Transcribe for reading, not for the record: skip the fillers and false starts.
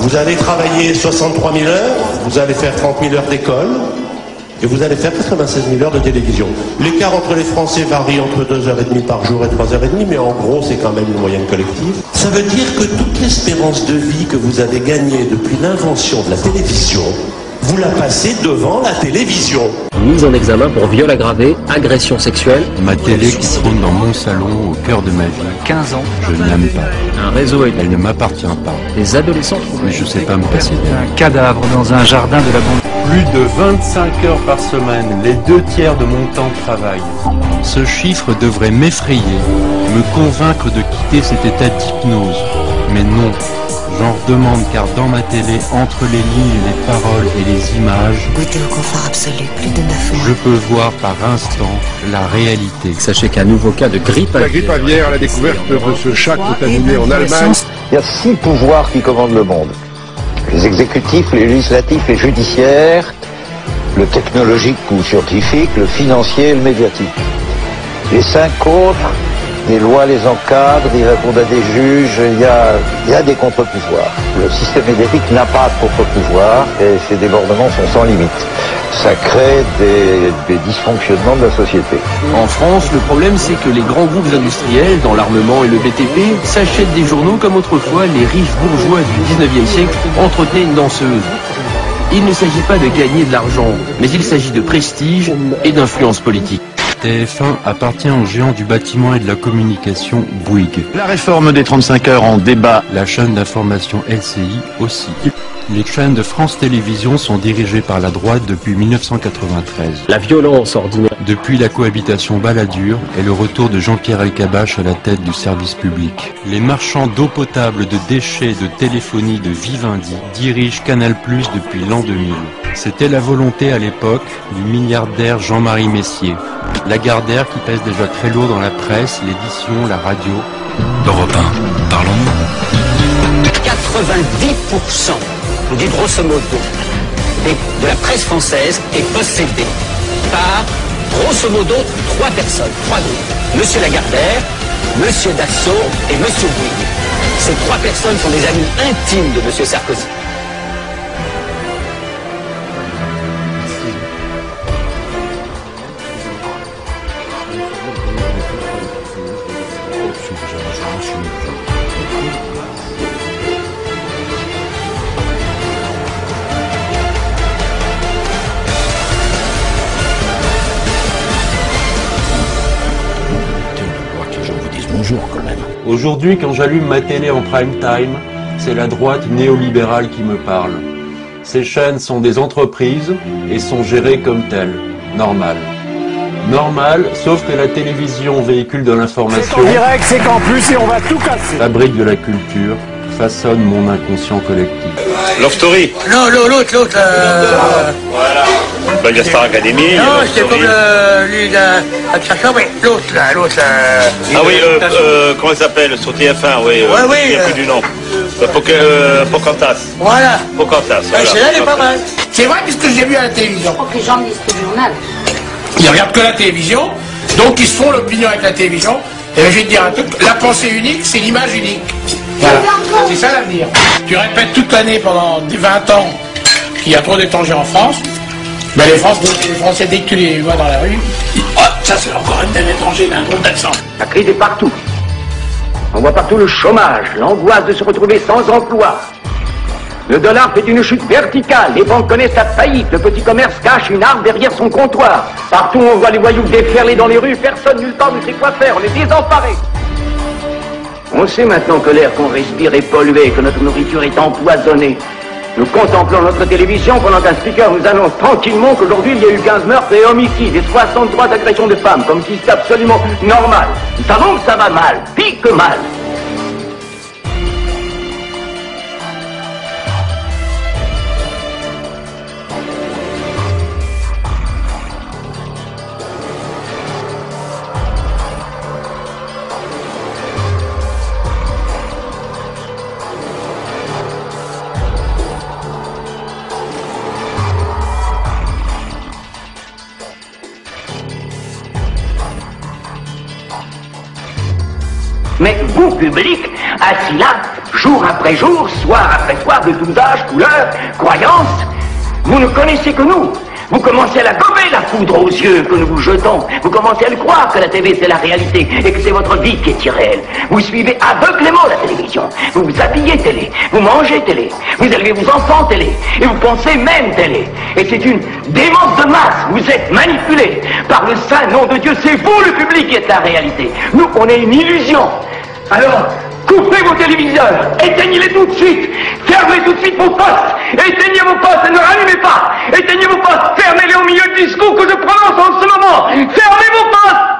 Vous allez travailler 63 000 heures, vous allez faire 30 000 heures d'école, et vous allez faire 96 000 heures de télévision. L'écart entre les Français varie entre 2h30 par jour et 3h30, mais en gros, c'est quand même une moyenne collective. Ça veut dire que toute l'espérance de vie que vous avez gagnée depuis l'invention de la télévision, vous la passez devant la télévision. Mise en examen pour viol aggravé, agression sexuelle. Ma télé qui trône dans mon salon, au cœur de ma vie. 15 ans. Je ne l'aime pas. Un réseau Elle ne m'appartient pas. Les adolescents trouvent. Mais je sais pas me passer d'elle. Un cadavre dans un jardin de la banlieue. Plus de 25 heures par semaine, les 2/3 de mon temps de travail. Ce chiffre devrait m'effrayer, me convaincre de quitter cet état d'hypnose. Mais non, j'en redemande car dans ma télé, entre les lignes, les paroles et les images, Goûter au confort absolu, plus de 9 mois. je peux voir par instant la réalité. Sachez qu'un nouveau cas de grippe aviaire. La grippe aviaire, la découverte de ce chat contaminé en Allemagne. Il y a 6 pouvoirs qui commandent le monde. Les exécutifs, les législatifs, les judiciaires, le technologique ou scientifique, le financier et le médiatique. Les 5 autres, des lois les encadrent, ils répondent à des juges, il y a des contre-pouvoirs. Le système médiatique n'a pas de contre-pouvoir et ses débordements sont sans limite. Ça crée des dysfonctionnements de la société. En France, le problème c'est que les grands groupes industriels, dans l'armement et le BTP, s'achètent des journaux comme autrefois les riches bourgeois du 19e siècle entretenaient une danseuse. Il ne s'agit pas de gagner de l'argent, mais il s'agit de prestige et d'influence politique. TF1 appartient aux géants du bâtiment et de la communication Bouygues. La réforme des 35 heures en débat. La chaîne d'information LCI aussi. Les chaînes de France Télévisions sont dirigées par la droite depuis 1993. La violence ordinaire. Depuis la cohabitation Balladur et le retour de Jean-Pierre Elkabbach à la tête du service public. Les marchands d'eau potable, de déchets, de téléphonie de Vivendi dirigent Canal+ depuis l'an 2000. C'était la volonté à l'époque du milliardaire Jean-Marie Messier. Lagardère qui pèse déjà très lourd dans la presse, l'édition, la radio. Europe 1, parlons-nous. 90%, on dit grosso modo, de la presse française est possédée par, grosso modo, 3 personnes, 3 groupes. Monsieur Lagardère, Monsieur Dassault et Monsieur Bouygues. Ces 3 personnes sont des amis intimes de Monsieur Sarkozy. Aujourd'hui, quand j'allume ma télé en prime time, c'est la droite néolibérale qui me parle. Ces chaînes sont des entreprises et sont gérées comme telles. Normal. Normal, sauf que la télévision, véhicule de l'information, En direct, c'est qu'en plus, et on va tout casser. fabrique de la culture, façonne mon inconscient collectif. Love Story. Non, l'autre, Voilà. Blague Star Academy. non, c'est comme lui, l'autre, Ah oui, comment il s'appelle sur TF1, oui. oui, Je ne plus du nom. Pocahontas. voilà. Pocahontas, voilà. Celle-là, elle est pas mal. C'est vrai, puisque j'ai vu à la télévision. Faut que les gens lisent le journal. Ils regardent que la télévision, donc ils se font l'opinion avec la télévision. Et je vais te dire un truc, la pensée unique, c'est l'image unique. Voilà. C'est ça l'avenir. Tu répètes toute l'année pendant 20 ans qu'il y a trop d'étrangers en France. Ben les Français, dès que tu les vois dans la rue, ils disent, oh, ça c'est encore un étranger d'un drôle d'accent. La crise est partout. On voit partout le chômage, l'angoisse de se retrouver sans emploi. Le dollar fait une chute verticale, les banques connaissent la faillite, le petit commerce cache une arme derrière son comptoir. Partout on voit les voyous déferler dans les rues, personne nulle part ne sait quoi faire, on est désemparés. On sait maintenant que l'air qu'on respire est pollué, que notre nourriture est empoisonnée. Nous contemplons notre télévision pendant qu'un speaker nous annonce tranquillement qu'aujourd'hui il y a eu 15 meurtres et homicides et 63 agressions de femmes, comme si c'était absolument normal. Nous savons que ça va mal, pire que mal. Mais vous, public, assis là, jour après jour, soir après soir, de tous âges, couleurs, croyances. Vous ne connaissez que nous. Vous commencez à la gommer, la foudre aux yeux que nous vous jetons. Vous commencez à le croire que la TV c'est la réalité et que c'est votre vie qui est irréelle. Vous suivez aveuglément la télévision. Vous vous habillez télé. Vous mangez télé. Vous élevez vos enfants télé. Et vous pensez même télé. Et c'est une démence de masse. Vous êtes manipulés par le saint nom de Dieu. C'est vous le public qui êtes la réalité. Nous, on est une illusion. Alors, coupez vos téléviseurs, éteignez-les tout de suite, fermez tout de suite vos postes, éteignez vos postes et ne rallumez pas, éteignez vos postes, fermez-les au milieu du discours que je prononce en ce moment, fermez vos postes.